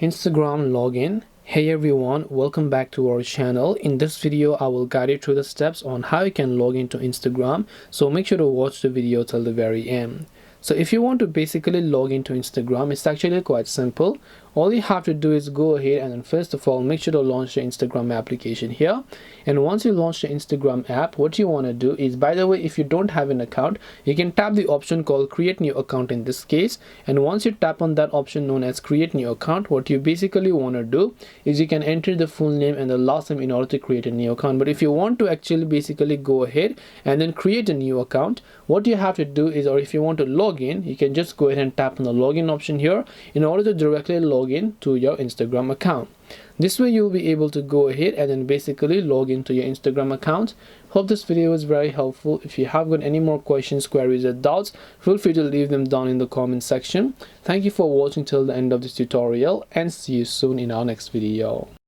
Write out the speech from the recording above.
Instagram login. Hey everyone, welcome back to our channel. In this video I will guide you through the steps on how you can log into Instagram, so make sure to watch the video till the very end. So if you want to basically log into Instagram, it's actually quite simple. All you have to do is go ahead and then first of all make sure to launch the Instagram application here. And once you launch the Instagram app, what you want to do is, by the way, if you don't have an account, you can tap the option called create new account in this case. And once you tap on that option known as create new account, what you basically want to do is you can enter the full name and the last name in order to create a new account. But if you want to actually basically go ahead and then create a new account, what you have to do is, or if you want to log in, you can just go ahead and tap on the login option here in order to directly log in to your Instagram account. This way you'll be able to go ahead and then basically log into your Instagram account. Hope this video was very helpful. If you have got any more questions, queries or doubts, feel free to leave them down in the comment section. Thank you for watching till the end of this tutorial, and see you soon in our next video.